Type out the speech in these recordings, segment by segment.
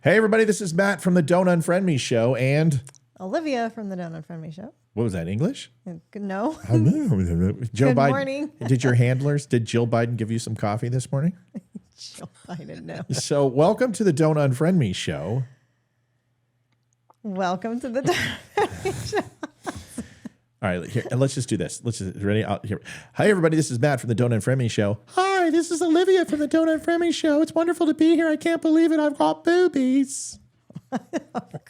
Hey, everybody, this is Matt from the Don't Unfriend Me Show and... Olivia from the Don't Unfriend Me Show. What was that, English? No. Joe Good Biden, morning. Did Jill Biden give you some coffee this morning? Jill Biden, no. So welcome to the Don't Unfriend Me Show. Welcome to the Don't Unfriend Me Show. All right, here, and let's just do this. Let's just, ready? Here. Hi, everybody, this is Matt from the Don't Unfriend Me Show. Hi, this is Olivia from the Don't Unfriend Me Show. It's wonderful to be here. I can't believe it. I've got boobies.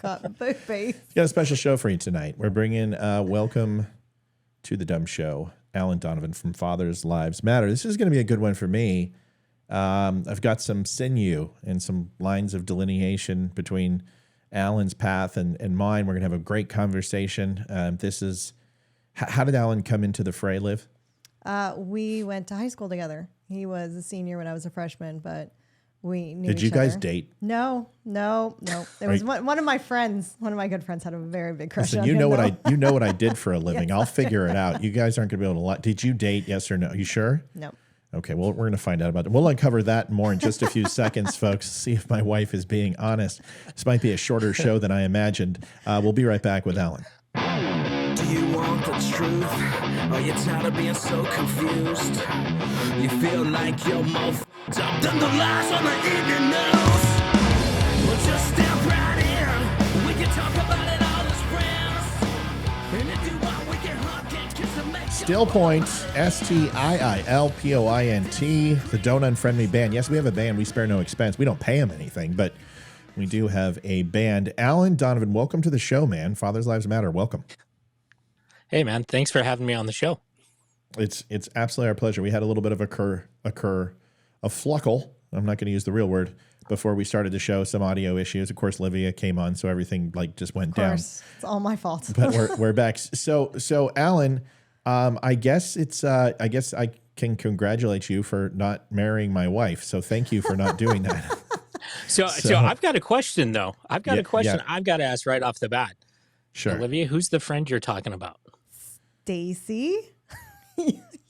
Got boobies. Got a special show for you tonight. We're bringing welcome to the DUM Show, Alan Donovan from Father's Lives Matter. This is going to be a good one for me. I've got some sinew and some lines of delineation between Alan's path and mine. We're going to have a great conversation. This is, how did Alan come into the fray, Liv? We went to high school together. He was a senior when I was a freshman, but we knew Did you each guys other. date? No. It was one of my friends. One of my good friends had a very big crush on you him. know what I did for a living. Yes, I'll figure it out. You guys aren't going to be able to lie. Did you date? Yes or no? You sure? No. Okay, well, we're going to find out about it. We'll uncover that more in just a few seconds, folks. See if my wife is being honest. This might be a shorter show than I imagined. We'll be right back with Alan. Do you want the truth? Are you tired of being so confused? You feel like you're more f***ed up than the lies on the evening news? Well, just step right in. We can talk about it all as friends. And if you want, we can hug and kiss and make Still Points, STIILPOINT, the Don't Unfriend Me band. Yes, we have a band. We spare no expense. We don't pay them anything, but we do have a band. Alan Donovan, welcome to the show, man. Father's Lives Matter. Welcome. Hey, man. Thanks for having me on the show. It's absolutely our pleasure. We had a little bit of a fluckle. I'm not going to use the real word. Before we started the show, some audio issues. Of course, Livia came on, so everything just went down. It's all my fault. But we're back. So Alan, I guess I can congratulate you for not marrying my wife. So thank you for not doing that. So I've got a question though. I've got to ask right off the bat. Sure. Olivia, who's the friend you're talking about? Stacy.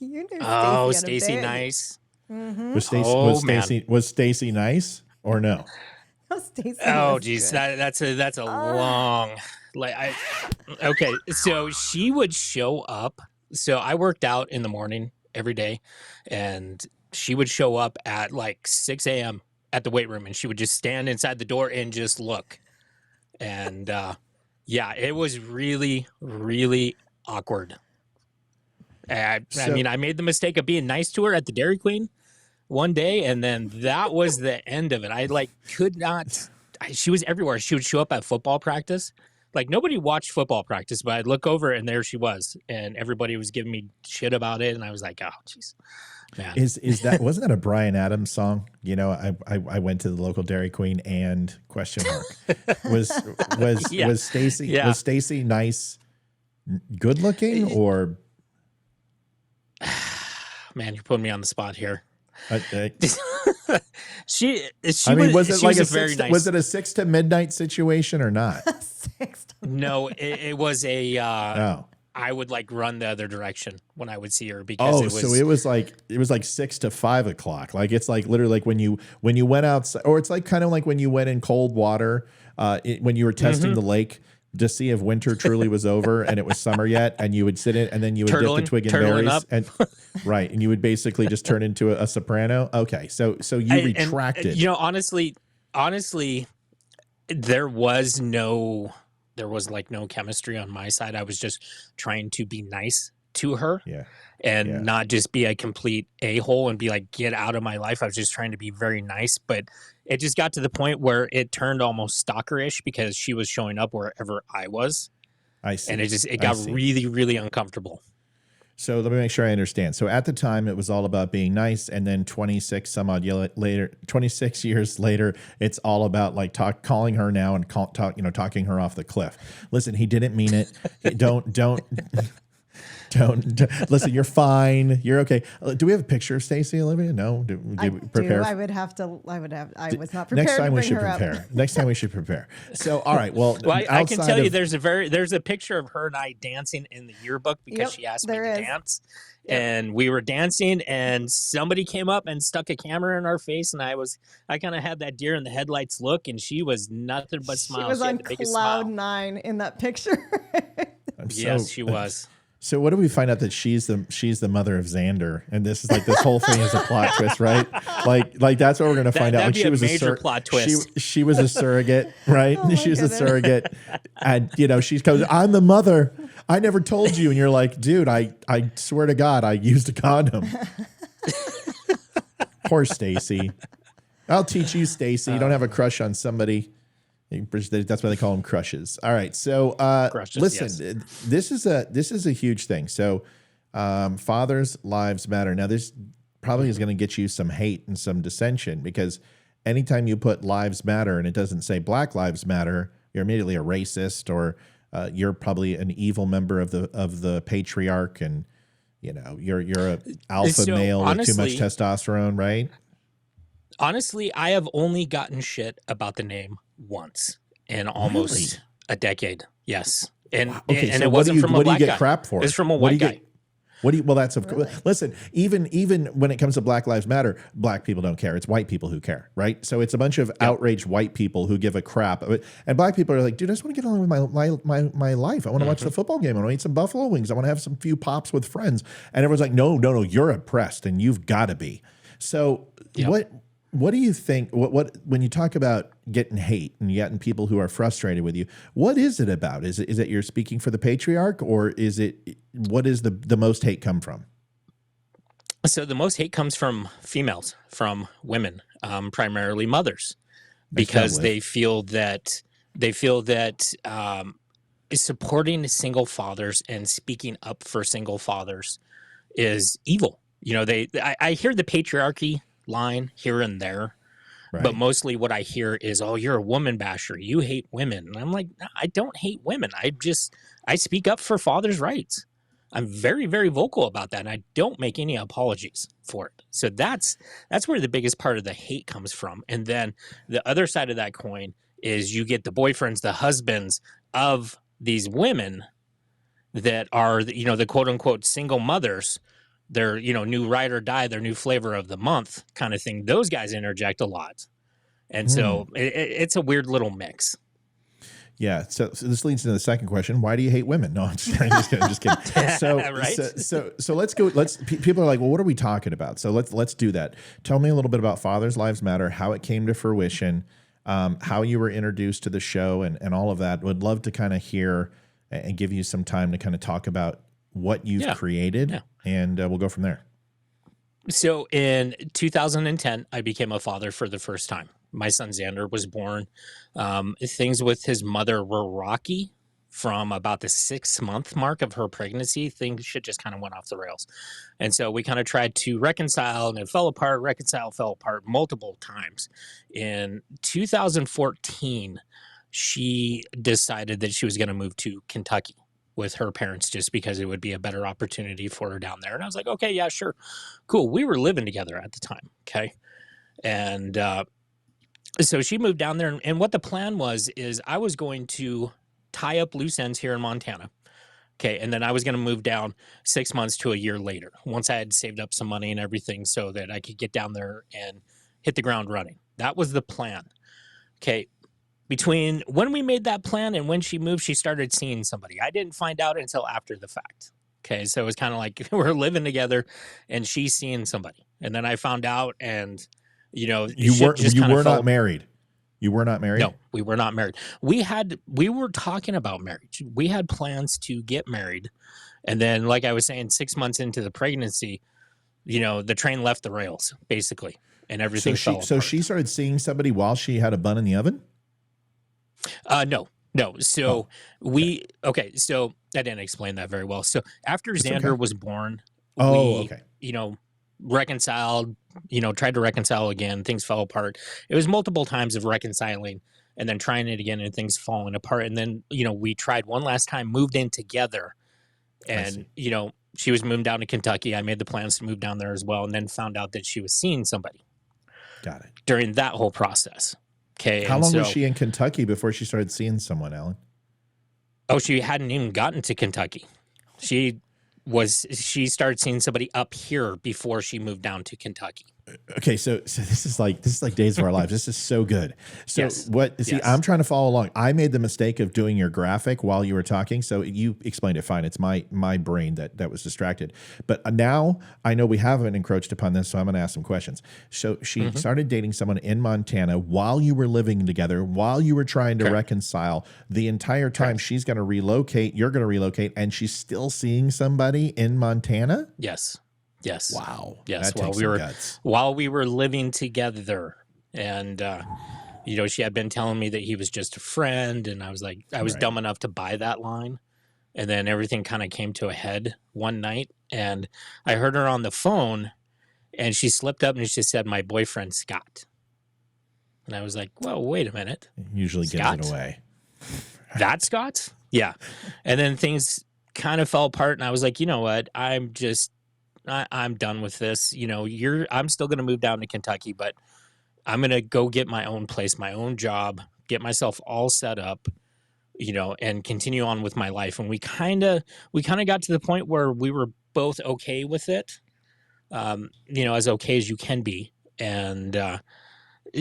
You knew Oh, Stacy Stacy, had a big- nice. Mm-hmm. Was Stacy nice or no? Oh, Stacy. Oh, was geez, good. that's a long. Okay, so she would show up. So I worked out in the morning every day, and she would show up at like 6 a.m. at the weight room, and she would just stand inside the door and just look. And yeah, it was really, really awkward. I mean, I made the mistake of being nice to her at the Dairy Queen one day, and then that was the end of it. I could not. She was everywhere. She would show up at football practice. Like nobody watched football practice, but I'd look over and there she was, and everybody was giving me shit about it, and I was like, oh, jeez. Man. Wasn't that a Bryan Adams song? You know, I went to the local Dairy Queen and ? Was Stacy nice, good looking, or? Man, you're putting me on the spot here. She was it a 6 to midnight situation or not? No, it was a. I would run the other direction when I would see her because so it was like 6 to 5 o'clock. Like it's like literally like when you went outside, or it's like kind of like when you went in cold water when you were testing the lake to see if winter truly was over and it was summer yet, and you would sit in and then you would dip the twig and berries up. and and you would basically just turn into a soprano. Okay, so you retracted. And, honestly, there was no chemistry on my side. I was just trying to be nice to her and not just be a complete a-hole and be like, get out of my life. I was just trying to be very nice, but it just got to the point where it turned almost stalkerish because she was showing up wherever I was. I see. And it got really, really uncomfortable. So let me make sure I understand. So at the time it was all about being nice, and then 26 years later, it's all about calling her now and talking her off the cliff. Listen, he didn't mean it. Listen, you're fine. You're okay. Do we have a picture of Stacy, Olivia? No. Did we prepare? I was not prepared Next time to we bring should her up. prepare. Next time we should prepare. So, all right. Well, I can tell you there's a picture of her and I dancing in the yearbook because she asked me to dance. Yep. And we were dancing and somebody came up and stuck a camera in our face. And I kind of had that deer in the headlights look, and she was nothing but smiles. She was on cloud 9 in that picture. Yes, she was. So what do we find out that she's the mother of Xander, and this is like this whole thing is a plot twist, right? Like that's what we're gonna find out. When she was a major plot twist. She was a surrogate, right? She was a surrogate, and she goes, "I'm the mother. I never told you," and you're like, "Dude, I swear to God, I used a condom." Poor Stacy. I'll teach you, Stacy. You don't have a crush on somebody. That's why they call them crushes. All right. So listen, yes. This is a huge thing. So fathers' lives matter. Now this probably is going to get you some hate and some dissension, because anytime you put lives matter and it doesn't say Black Lives Matter, you're immediately a racist, or you're probably an evil member of the patriarch, and you're a alpha male with too much testosterone, right? Honestly, I have only gotten shit about the name once in almost a decade. Yes. And so it wasn't from a black guy. What do you get crap for? It's from a white guy. Well, that's listen, even when it comes to Black Lives Matter, Black people don't care. It's white people who care, right? So it's a bunch of outraged white people who give a crap. And Black people are like, dude, I just want to get on with my life. I want to watch the football game. I want to eat some buffalo wings. I want to have some few pops with friends. And everyone's like, no, you're oppressed and you've got to be. So what do you think? What when you talk about getting hate and getting people who are frustrated with you, what is it about? Is it you're speaking for the patriarch, or is it what is the most hate come from? So the most hate comes from females, from women, primarily mothers, because they feel that supporting single fathers and speaking up for single fathers is evil. I hear the patriarchy line here and there, right, but mostly what I hear is, "Oh, you're a woman basher. You hate women." And I'm like, no, I don't hate women. I speak up for fathers' rights. I'm very, very vocal about that, and I don't make any apologies for it. So that's where the biggest part of the hate comes from. And then the other side of that coin is you get the boyfriends, the husbands of these women that are, the quote unquote single mothers. Their, new ride or die, their new flavor of the month kind of thing. Those guys interject a lot. And so it's a weird little mix. Yeah. So this leads into the second question. Why do you hate women? No, I'm just kidding. So, right? so let's go. People are like, well, what are we talking about? So let's do that. Tell me a little bit about Fathers Lives Matter, how it came to fruition, how you were introduced to the show, and all of that. Would love to kind of hear and give you some time to kind of talk about what you've created, and we'll go from there. So in 2010, I became a father for the first time. My son Xander was born. Things with his mother were rocky from about the 6-month mark of her pregnancy. Shit just kind of went off the rails. And so we kind of tried to reconcile, and it fell apart, fell apart multiple times. In 2014, she decided that she was going to move to Kentucky with her parents, just because it would be a better opportunity for her down there. And I was like, okay, yeah, sure. Cool. We were living together at the time. Okay. And so she moved down there, and what the plan was is I was going to tie up loose ends here in Montana. Okay. And then I was going to move down 6 months to a year later, once I had saved up some money and everything, so that I could get down there and hit the ground running. That was the plan. Okay. Between when we made that plan and when she moved, she started seeing somebody. I didn't find out until after the fact. Okay. So it was kind of like we're living together and she's seeing somebody. And then I found out, and, you were not married. You were not married? No, we were not married. We were talking about marriage. We had plans to get married. And then, like I was saying, 6 months into the pregnancy, the train left the rails, basically, and everything fell apart. So she started seeing somebody while she had a bun in the oven? No. So so I didn't explain that very well. So after Xander was born, we reconciled, tried to reconcile again. Things fell apart. It was multiple times of reconciling and then trying it again and things falling apart. And then, we tried one last time, moved in together, And, she was moving down to Kentucky. I made the plans to move down there as well, and then found out that she was seeing somebody. Got it. During that whole process. Okay. How long was she in Kentucky before she started seeing someone, Alan? Oh, she hadn't even gotten to Kentucky. She started seeing somebody up here before she moved down to Kentucky. Okay, so this is like Days of Our Lives. This is so good. So Yes. See, Yes. I'm trying to follow along. I made the mistake of doing your graphic while you were talking, so you explained it fine. It's my brain that was distracted. But now I know we haven't encroached upon this, so I'm going to ask some questions. So she started dating someone in Montana while you were living together, while you were trying to reconcile. The entire time she's going to relocate, you're going to relocate, and she's still seeing somebody in Montana? Yes. Yes. Wow. Yes. That takes some guts. While we were living together, and she had been telling me that he was just a friend, and I was like, I was dumb enough to buy that line, and then everything kind of came to a head one night, and I heard her on the phone, and she slipped up and she said, "My boyfriend Scott," and I was like, "Well, wait a minute." Usually Scott? gives it away. That Scott? Yeah. And then things kind of fell apart, and I was like, you know what? I'm done with this. I'm still going to move down to Kentucky, but I'm going to go get my own place, my own job, get myself all set up, and continue on with my life. And we kind of got to the point where we were both okay with it, as okay as you can be. And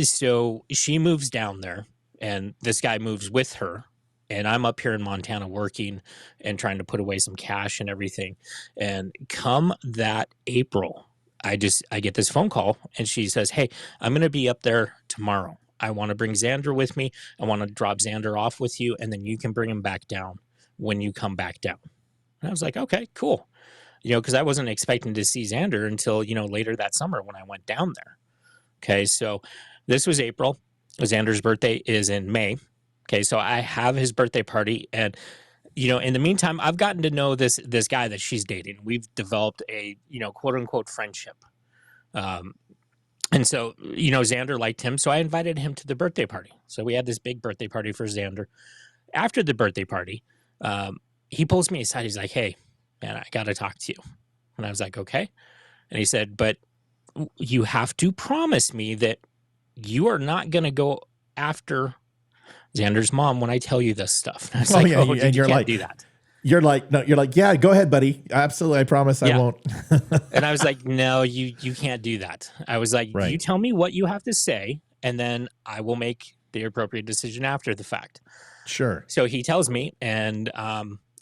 so she moves down there, and this guy moves with her. And I'm up here in Montana working and trying to put away some cash and everything. And come that April, I get this phone call, and she says, "Hey, I'm going to be up there tomorrow. I want to bring Xander with me. I want to drop Xander off with you, and then you can bring him back down when you come back down." And I was like, okay, cool. Because I wasn't expecting to see Xander until, later that summer when I went down there. Okay, so this was April. Xander's birthday is in May. Okay, so I have his birthday party, and in the meantime, I've gotten to know this guy that she's dating. We've developed a quote unquote friendship, and so Xander liked him, so I invited him to the birthday party. So we had this big birthday party for Xander. After the birthday party, he pulls me aside. He's like, "Hey, man, I got to talk to you," and I was like, "Okay," and he said, "But you have to promise me that you are not going to go after Xander's mom when I tell you this stuff." And I was like, "Oh, and you you're can't like, do that." You're like, no, you're like, "Yeah, go ahead, buddy. Absolutely, I promise I won't." And I was like, "No, you can't do that." I was like, "You tell me what you have to say, and then I will make the appropriate decision after the fact." Sure. So he tells me, and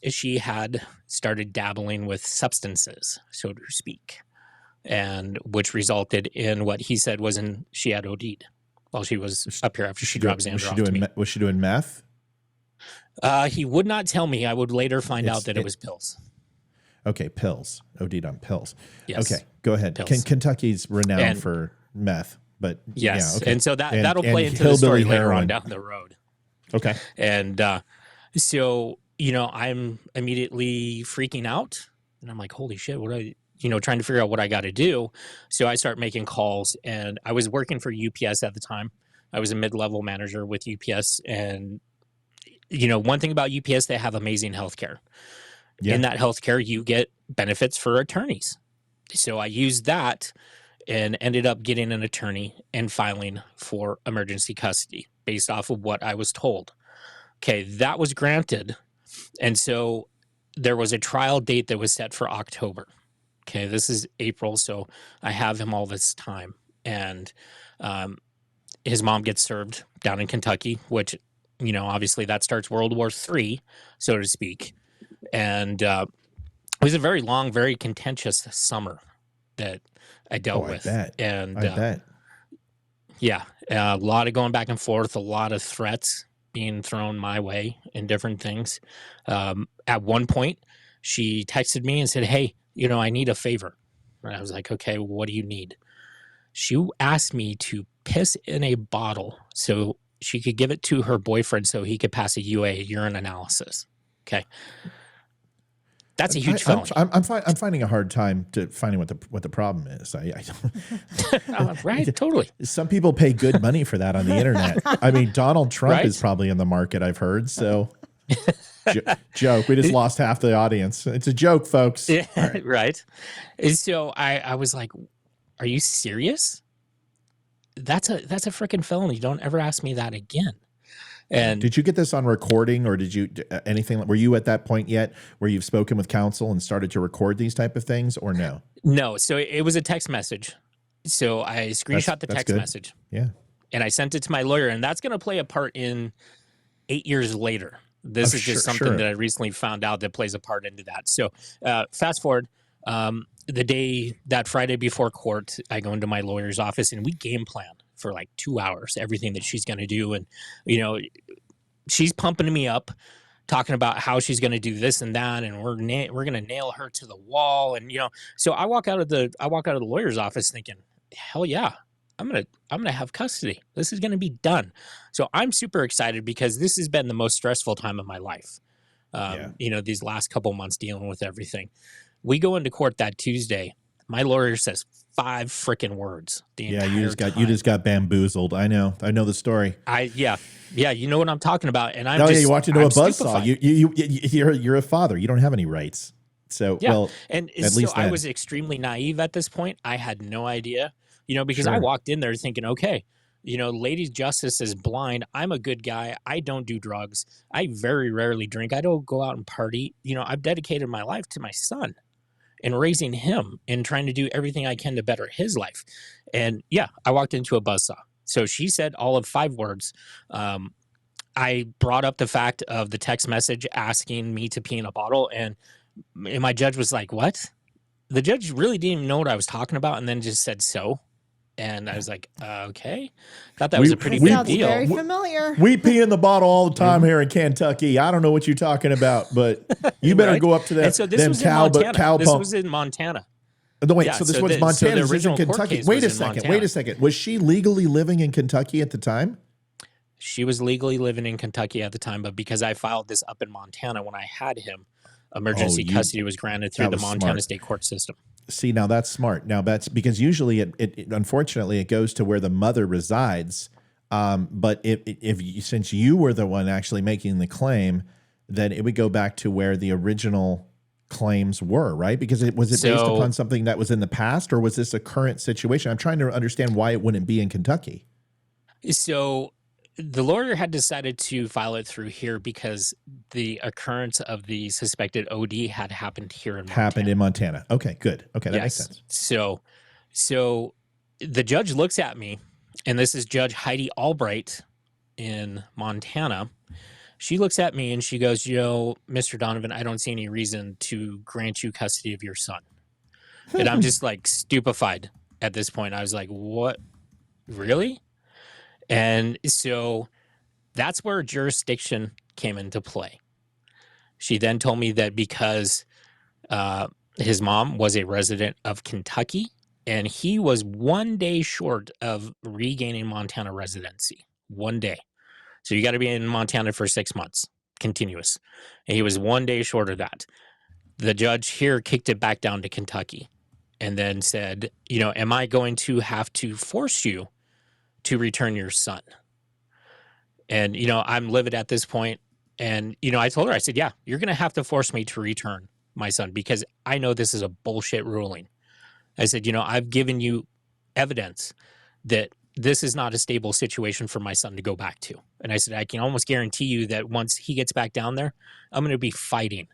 she had started dabbling with substances, so to speak, and which resulted in what he said she had OD'd while she was up here after she dropped Xander off to me. Was she doing meth? He would not tell me. I would later find out that it was pills. Okay, pills. OD'd on pills. Yes. Okay, go ahead. Kentucky's renowned for meth, but yes. Yeah, okay. And so that'll play into the story later on down the road. Okay. And so, I'm immediately freaking out, and I'm like, holy shit, trying to figure out what I got to do. So I start making calls, and I was working for UPS at the time. I was a mid-level manager with UPS, and one thing about UPS, they have amazing healthcare. Yeah. In that healthcare, you get benefits for attorneys. So I used that and ended up getting an attorney and filing for emergency custody based off of what I was told. Okay, that was granted. And so there was a trial date that was set for October. Okay, this is April, so I have him all this time. And his mom gets served down in Kentucky, which, obviously that starts World War III, so to speak. And it was a very long, very contentious summer that I dealt with. Bet. And I bet. Yeah, a lot of going back and forth, a lot of threats being thrown my way and different things. At one point, she texted me and said, "Hey, I need a favor." And I was like, "Okay, what do you need?" She asked me to piss in a bottle so she could give it to her boyfriend so he could pass a urine analysis. Okay. That's a huge felony. I'm finding a hard time to finding what the problem is. I don't. Right, totally. Some people pay good money for that on the internet. I mean, Donald Trump is probably in the market, I've heard. So, Joke. We just lost half the audience. It's a joke, folks. Yeah, All right. right. And so I was like, are you serious? That's a freaking felony. Don't ever ask me that again. And Did you get this on recording, or did you anything? Were you at that point yet where you've spoken with counsel and started to record these type of things, or no? no, so it was a text message. So I screenshot the That's text good. message Yeah. and I sent it to my lawyer, and that's going to play a part in 8 years later. This is just something that I recently found out that plays a part into that. So fast forward, that Friday before court, I go into my lawyer's office and we game plan for like 2 hours, everything that she's going to do. And, she's pumping me up, talking about how she's going to do this and that. And we're going to nail her to the wall. And, so I walk out of the lawyer's office thinking, hell yeah, I'm going to have custody. This is going to be done. So I'm super excited because this has been the most stressful time of my life. These last couple months dealing with everything. We go into court that Tuesday. My lawyer says 5 freaking words. You just got bamboozled. I know the story. Yeah, you know what I'm talking about. And you walked into a buzzsaw. You're a father. You don't have any rights. So I was extremely naive at this point. I had no idea, because I walked in there thinking, okay, lady justice is blind. I'm a good guy. I don't do drugs. I very rarely drink. I don't go out and party. I've dedicated my life to my son and raising him and trying to do everything I can to better his life. And I walked into a buzzsaw. So she said all of 5 words. I brought up the fact of the text message asking me to pee in a bottle. And my judge was like, what? The judge really didn't even know what I was talking about and then just said so. And I was like, okay. Thought that was a pretty big deal. Very familiar. We pee in the bottle all the time here in Kentucky. I don't know what you're talking about, but you better go up to that. So this was in Montana. This was in Montana. No, wait, so this was Montana. This was in Kentucky. Wait a second. Was she legally living in Kentucky at the time? She was legally living in Kentucky at the time, but because I filed this up in Montana when I had him, emergency custody was granted through the Montana state court system. See, now that's smart. Now that's because usually it unfortunately it goes to where the mother resides. But since you were the one actually making the claim, then it would go back to where the original claims were, right? Because was it based upon something that was in the past, or was this a current situation? I'm trying to understand why it wouldn't be in Kentucky. So the lawyer had decided to file it through here because the occurrence of the suspected OD had happened here in Montana. Okay, good. Okay, that makes sense. So the judge looks at me, and this is Judge Heidi Albright in Montana. She looks at me and she goes, Mr. Donovan, I don't see any reason to grant you custody of your son. And I'm just like stupefied at this point. I was like, what? Really? And so that's where jurisdiction came into play. She then told me that because his mom was a resident of Kentucky and he was 1 day short of regaining Montana residency. 1 day. So you got to be in Montana for 6 months, continuous. And he was 1 day short of that. The judge here kicked it back down to Kentucky and then said, am I going to have to force you to return your son? And, I'm livid at this point. And, I told her, I said, yeah, you're going to have to force me to return my son because I know this is a bullshit ruling. I said, I've given you evidence that this is not a stable situation for my son to go back to. And I said, I can almost guarantee you that once he gets back down there, I'm going to be fighting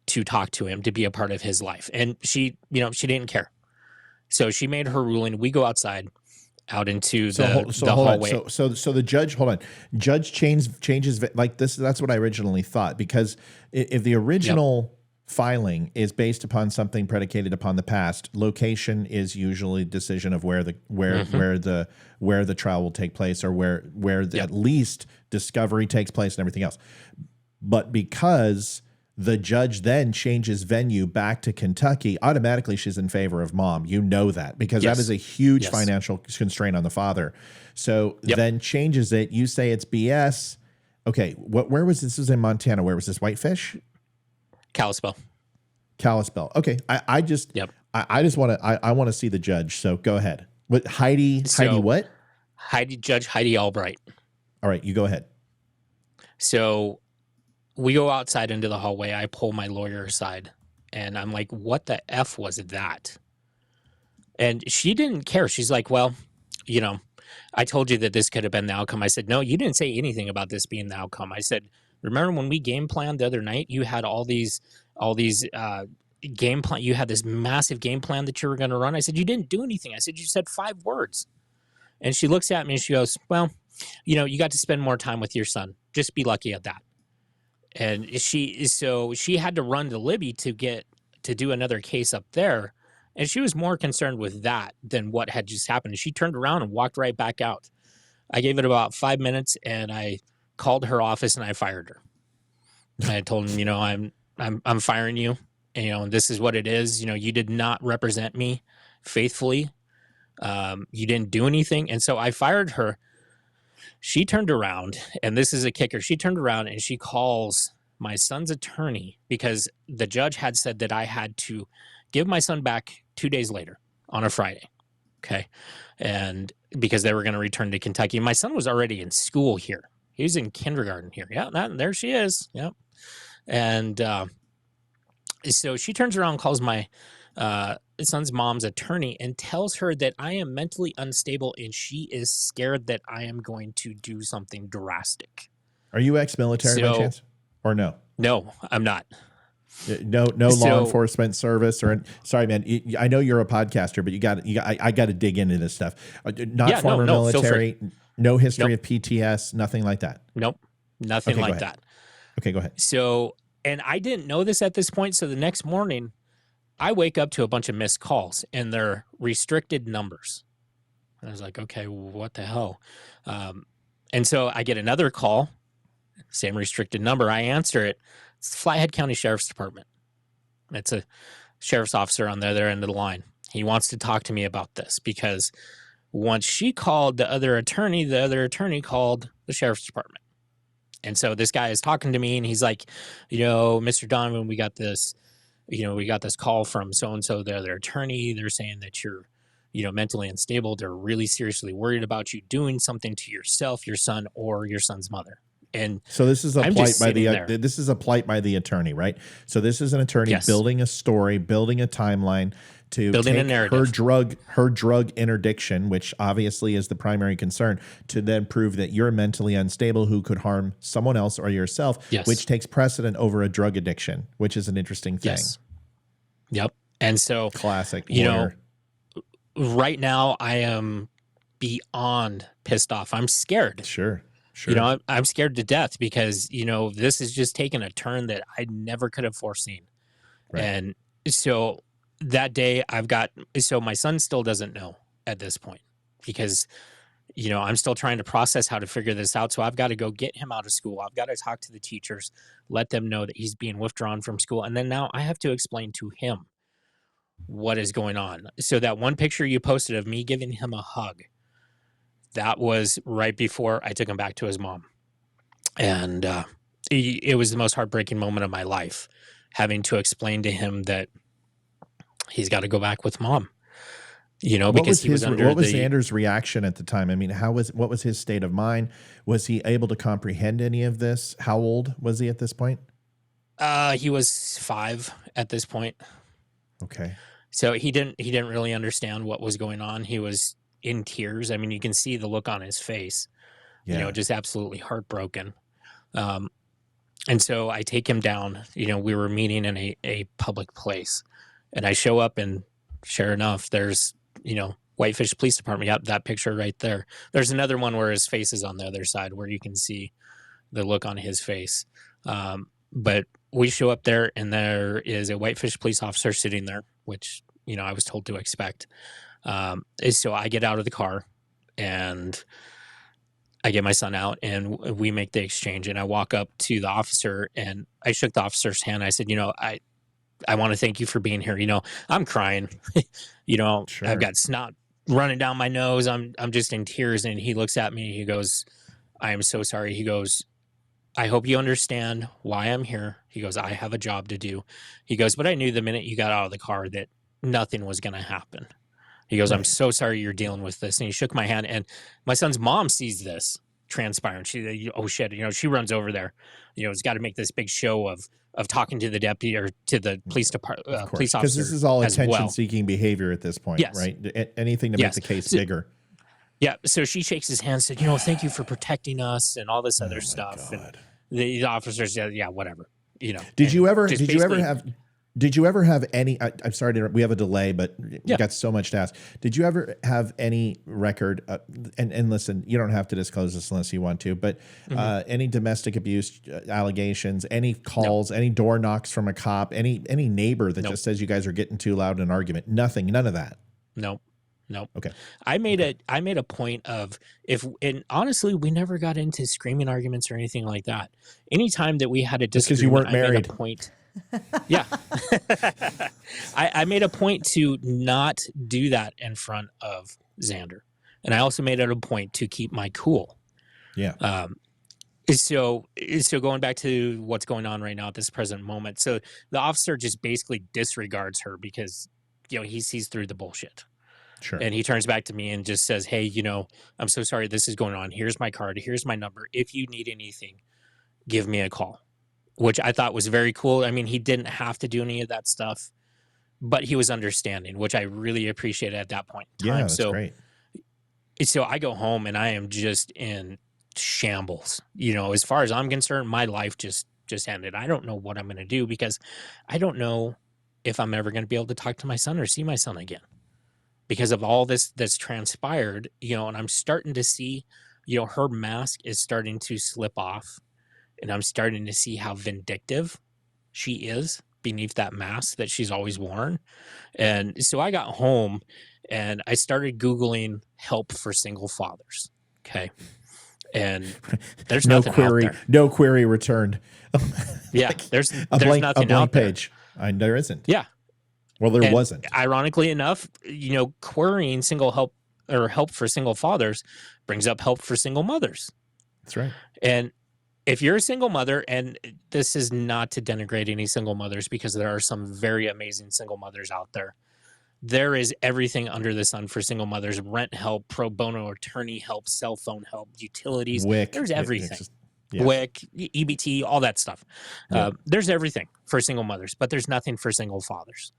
to talk to him, to be a part of his life. And she didn't care. So she made her ruling. We go outside. Out into the hallway. So the judge changes like this. That's what I originally thought, because if the original filing is based upon something predicated upon the past, location is usually decision of where the trial will take place, or where at least discovery takes place and everything else. But because the judge then changes venue back to Kentucky, automatically she's in favor of mom. You know that, because that is a huge financial constraint on the father. So then changes it. You say it's BS. Okay, where was this? This was in Montana. Where was this? Whitefish? Kalispell. Okay, I just want to see the judge. So go ahead. What Heidi what? Judge Heidi Albright. All right, you go ahead. So we go outside into the hallway. I pull my lawyer aside and I'm like, what the F was that? And she didn't care. She's like, well, you know, I told you that this could have been the outcome. I said, no, you didn't say anything about this being the outcome. I said, remember when we game planned the other night, you had all these game plan. You had this massive game plan that you were going to run. I said, you didn't do anything. I said, you said 5 words. And she looks at me and she goes, well, you know, you got to spend more time with your son. Just be lucky at that. And she had to run to Libby to do another case up there. And she was more concerned with that than what had just happened. She turned around and walked right back out. I gave it about 5 minutes and I called her office and I fired her. I told him, you know, I'm firing you. And, you know, this is what it is. You know, you did not represent me faithfully. You didn't do anything. And so I fired her. She turned around, and this is a kicker. She turned around and she calls my son's attorney because the judge had said that I had to give my son back 2 days later on a Friday. Okay. And because they were going to return to Kentucky. My son was already in school here. He was in kindergarten here. Yeah. There she is. Yep. And so she turns around and calls my son's mom's attorney and tells her that I am mentally unstable and she is scared that I am going to do something drastic. Are you ex-military by chance? Or no? No, I'm not. No law enforcement service or sorry, man. I know you're a podcaster, but I got to dig into this stuff. Not former military, no history of PTS, nothing like that. Nope, nothing like that. Okay, go ahead. So, and I didn't know this at this point. So the next morning, I wake up to a bunch of missed calls and they're restricted numbers. And I was like, okay, what the hell? And so I get another call, same restricted number. I answer it. It's the Flathead County Sheriff's Department. It's a sheriff's officer on the other end of the line. He wants to talk to me about this because once she called the other attorney called the sheriff's department. And so this guy is talking to me and he's like, you know, Mr. Donovan, we got this call from so-and-so, the other attorney. They're saying that you're, you know, mentally unstable. They're really seriously worried about you doing something to yourself, your son, or your son's mother. And so this is a plight by the attorney, right? So this is an attorney building a story, building a timeline to building take a narrative. her drug interdiction, which obviously is the primary concern, to then prove that you're mentally unstable who could harm someone else or yourself, which takes precedent over a drug addiction, which is an interesting thing. Yes. Yep. And so classic, you know, right now I am beyond pissed off. I'm scared. Sure. You know, I'm scared to death because, you know, this is just taking a turn that I never could have foreseen. Right. And so that day so my son still doesn't know at this point because, you know, I'm still trying to process how to figure this out. So I've got to go get him out of school. I've got to talk to the teachers, let them know that he's being withdrawn from school. And then now I have to explain to him what is going on. So that one picture you posted of me giving him a hug, that was right before I took him back to his mom. And it was the most heartbreaking moment of my life, having to explain to him that he's got to go back with mom. You know, because what was Xander's reaction at the time? I mean, what was his state of mind? Was he able to comprehend any of this? How old was he at this point? He was 5 at this point. Okay. So he didn't really understand what was going on. He was in tears. I mean, you can see the look on his face, you know, just absolutely heartbroken. And so I take him down, you know, we were meeting in a public place and I show up and sure enough, there's, you know, Whitefish Police Department. Yep. That picture right there. There's another one where his face is on the other side where you can see the look on his face. But we show up there and there is a Whitefish police officer sitting there, which, you know, I was told to expect. So I get out of the car and I get my son out and we make the exchange and I walk up to the officer and I shook the officer's hand. I said, you know, I want to thank you for being here. You know, I'm crying, you know, sure. I've got snot running down my nose. I'm just in tears. And he looks at me, he goes, I am so sorry. He goes, I hope you understand why I'm here. He goes, I have a job to do. He goes, but I knew the minute you got out of the car that nothing was going to happen. He goes, I'm so sorry you're dealing with this. And he shook my hand and my son's mom sees this transpiring. She, oh shit, she runs over there. Has got to make this big show of talking to the deputy or to the police department, Of course, police because officer. this is all as well. attention-seeking behavior at this point, Yes. right? Anything to make the case bigger. Yeah. So she shakes his hand, said, thank you for protecting us and all this other stuff. God. And the officers said, yeah, whatever. Did you ever have any, I'm sorry, we have a delay, but we got so much to ask. Did you ever have any record, and listen, you don't have to disclose this unless you want to, but any domestic abuse allegations, any calls, any door knocks from a cop, any neighbor that just says you guys are getting too loud in an argument? Nothing, none of that. No. Okay. I made a point of and honestly, we never got into screaming arguments or anything like that. Anytime that we had a disagreement, because you weren't married. I made a point. Yeah. I made a point to not do that in front of Xander. And I also made it a point to keep my cool. Yeah. So going back to what's going on right now at this present moment. So the officer just basically disregards her because, he sees through the bullshit. Sure. And he turns back to me and just says, hey, I'm so sorry this is going on. Here's my card. Here's my number. If you need anything, give me a call, which I thought was very cool. I mean, he didn't have to do any of that stuff, but he was understanding, which I really appreciated at that point in time. Yeah, that's great. So I go home and I am just in shambles. As far as I'm concerned, my life just ended. I don't know what I'm going to do because I don't know if I'm ever going to be able to talk to my son or see my son again. Because of all this that's transpired, and I'm starting to see, her mask is starting to slip off, and I'm starting to see how vindictive she is beneath that mask that she's always worn. And so I got home and I started Googling help for single fathers. Okay. And there's nothing query, out there. No query returned. Yeah. There's nothing out blank there. Page. There isn't. Yeah. Well, there wasn't. Ironically enough, querying help for single fathers brings up help for single mothers. That's right. And if you're a single mother, and this is not to denigrate any single mothers because there are some very amazing single mothers out there. There is everything under the sun for single mothers: rent help, pro bono attorney help, cell phone help, utilities. WIC. There's everything. Yeah. WIC, EBT, all that stuff. Yeah. There's everything for single mothers, but there's nothing for single fathers.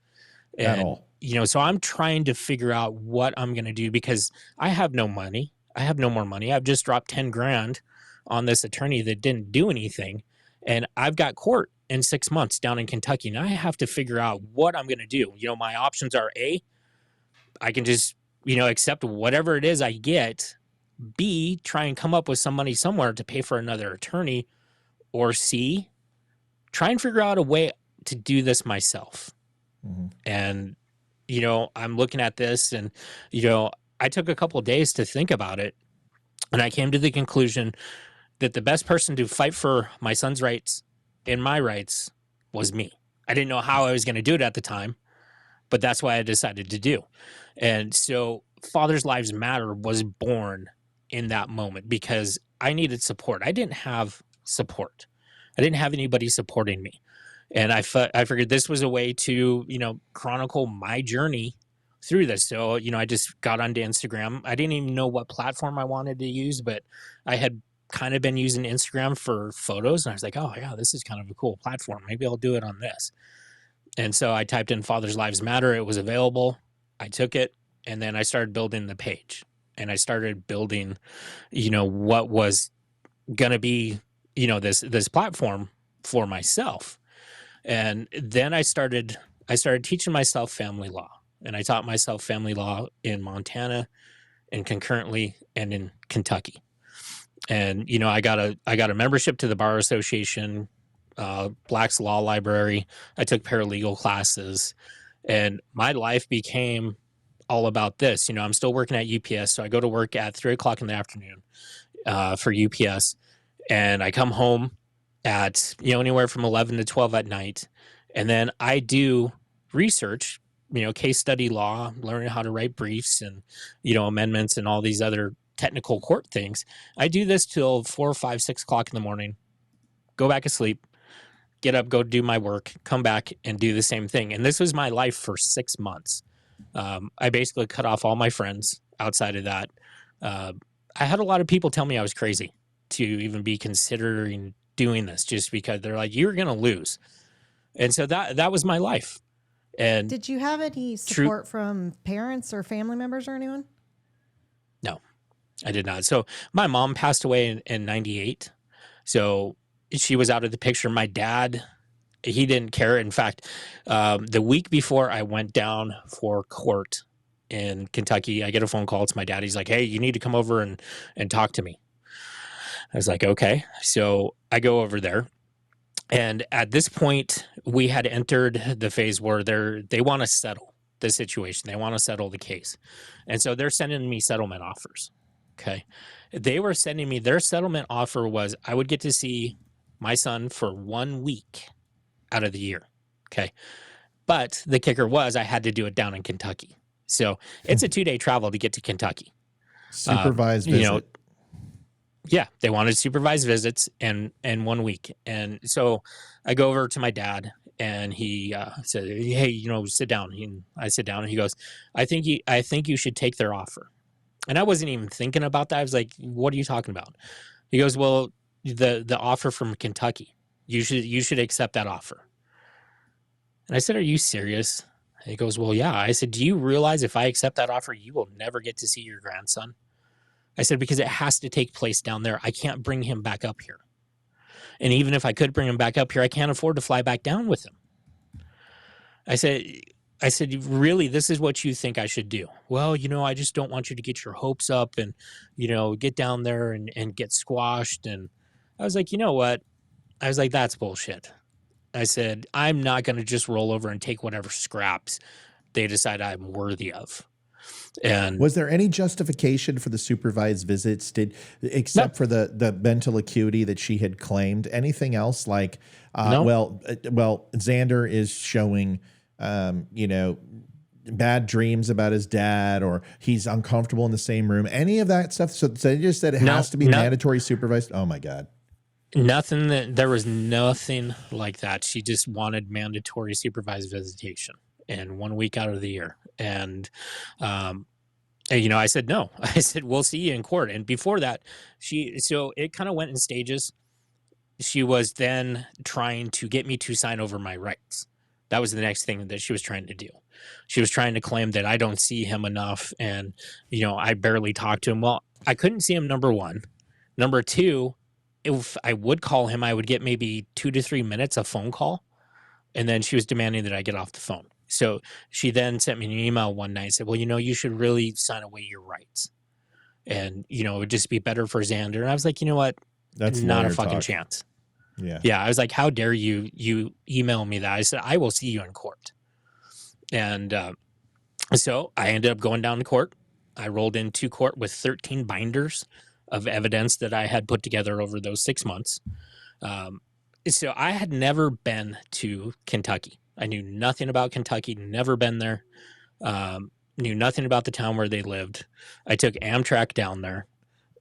At all. So I'm trying to figure out what I'm going to do because I have no money. I have no more money. I've just dropped 10 grand on this attorney that didn't do anything. And I've got court in 6 months down in Kentucky. And I have to figure out what I'm going to do. My options are A, I can just, accept whatever it is I get. B, try and come up with some money somewhere to pay for another attorney. Or C, try and figure out a way to do this myself. Mm-hmm. And, I'm looking at this and, I took a couple of days to think about it. And I came to the conclusion that the best person to fight for my son's rights and my rights was me. I didn't know how I was going to do it at the time, but that's what I decided to do. And so Father's Lives Matter was born in that moment because I needed support. I didn't have support. I didn't have anybody supporting me. And I figured this was a way to, chronicle my journey through this. So, I just got onto Instagram. I didn't even know what platform I wanted to use, but I had kind of been using Instagram for photos. And I was like, oh, yeah, this is kind of a cool platform. Maybe I'll do it on this. And so I typed in Father's Lives Matter. It was available. I took it, and then I started building the page. And I started building, what was going to be, this platform for myself. And then I started teaching myself family law, and I taught myself family law in Montana and concurrently and in Kentucky. And, I got a membership to the Bar Association, Black's Law Library. I took paralegal classes, and my life became all about this. I'm still working at UPS. So I go to work at 3:00 in the afternoon, for UPS, and I come home at, anywhere from 11 to 12 at night. And then I do research, case study law, learning how to write briefs and, amendments and all these other technical court things. I do this till 4, 5, 6 o'clock in the morning, go back to sleep, get up, go do my work, come back and do the same thing. And this was my life for 6 months. I basically cut off all my friends outside of that. I had a lot of people tell me I was crazy. to even be considering doing this, just because they're like, you're going to lose. And so that was my life. And Did you have any support from parents or family members or anyone? No, I did not. So my mom passed away in 98. So she was out of the picture. My dad, he didn't care. In fact, the week before I went down for court in Kentucky, I get a phone call. It's my dad. He's like, hey, you need to come over and talk to me. I was like, okay. So I go over there. And at this point, we had entered the phase where they want to settle the situation. They want to settle the case. And so they're sending me settlement offers. Okay. They were sending me, their settlement offer was I would get to see my son for 1 week out of the year. Okay. But the kicker was I had to do it down in Kentucky. So it's a 2-day travel to get to Kentucky. Supervised visit. You know, yeah, they wanted supervised visits and 1 week. And so I go over to my dad and he said, hey, you know, sit down. I sit down and he goes, I think you should take their offer. And I wasn't even thinking about that. I was like, what are you talking about? He goes, well, the offer from Kentucky, you should accept that offer. And I said, are you serious? And he goes, well, yeah. I said, do you realize if I accept that offer, you will never get to see your grandson? I said, because it has to take place down there. I can't bring him back up here. And even if I could bring him back up here, I can't afford to fly back down with him. I said, really, this is what you think I should do? Well, you know, I just don't want you to get your hopes up and, you know, get down there and get squashed. And I was like, you know what? I was like, that's bullshit. I said, I'm not going to just roll over and take whatever scraps they decide I'm worthy of. And was there any justification for the supervised visits? Except for the mental acuity that she had claimed? Anything else like, No. well, Xander is showing, you know, bad dreams about his dad, or he's uncomfortable in the same room. Any of that stuff? So they just said it has to be mandatory supervised. Oh my God. There was nothing like that. She just wanted mandatory supervised visitation and 1 week out of the year. And, you know, I said, no. I said, we'll see you in court. And before that, so it kind of went in stages. She was then trying to get me to sign over my rights. That was the next thing that she was trying to do. She was trying to claim that I don't see him enough and, you know, I barely talk to him. Well, I couldn't see him, number one. Number two, if I would call him, I would get maybe 2 to 3 minutes of phone call. And then she was demanding that I get off the phone. So she then sent me an email one night and said, well, you know, you should really sign away your rights. And, you know, it would just be better for Xander. And I was like, you know what? That's not a fucking chance. Yeah. Yeah. I was like, how dare you email me that? I said, I will see you in court. And so I ended up going down to court. I rolled into court with 13 binders of evidence that I had put together over those 6 months. So I had never been to Kentucky. I knew nothing about Kentucky, never been there, knew nothing about the town where they lived. I took Amtrak down there.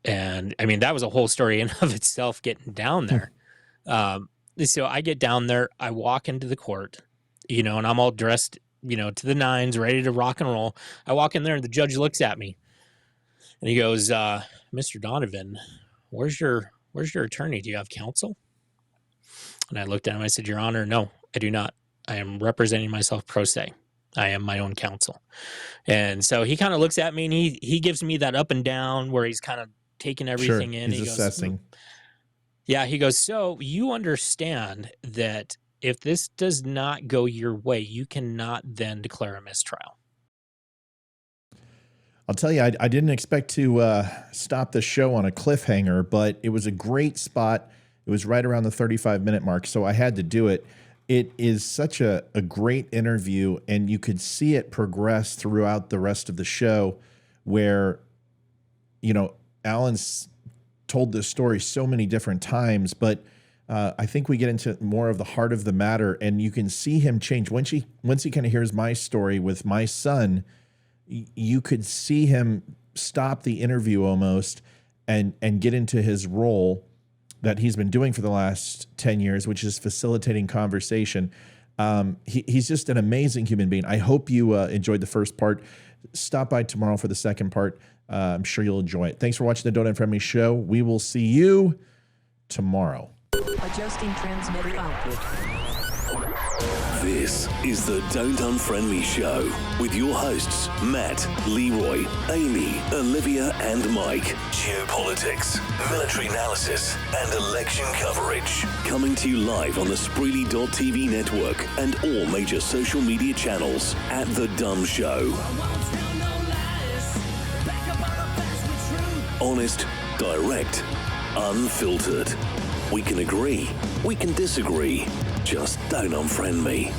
And I mean, that was a whole story in of itself getting down there. So I get down there, I walk into the court, you know, and I'm all dressed, you know, to the nines, ready to rock and roll. I walk in there and the judge looks at me and he goes, Mr. Donovan, where's your attorney? Do you have counsel? And I looked at him, I said, Your Honor, no, I do not. I am representing myself pro se. I am my own counsel. And so he kind of looks at me and he gives me that up and down where he's kind of taking everything in. He's assessing. Yeah, he goes, so you understand that if this does not go your way, you cannot then declare a mistrial. I'll tell you, I didn't expect to stop the show on a cliffhanger, but it was a great spot. It was right around the 35-minute mark, so I had to do it. It is such a great interview, and you could see it progress throughout the rest of the show where, you know, Alan's told this story so many different times, but I think we get into more of the heart of the matter, and you can see him change. Once he kind of hears my story with my son, you could see him stop the interview almost and get into his role that he's been doing for the last 10 years, which is facilitating conversation. He's just an amazing human being. I hope you enjoyed the first part. Stop by tomorrow for the second part. I'm sure you'll enjoy it. Thanks for watching the Don't Unfriend Me show. We will see you tomorrow. Adjusting transmitter output. This is the Don't Unfriend Me show with your hosts, Matt, Leroy, Amy, Olivia, and Mike. Geopolitics, military analysis, and election coverage. Coming to you live on the Spreely.tv network and all major social media channels at The DUM Show. Honest, direct, unfiltered. We can agree, we can disagree. Just don't unfriend me.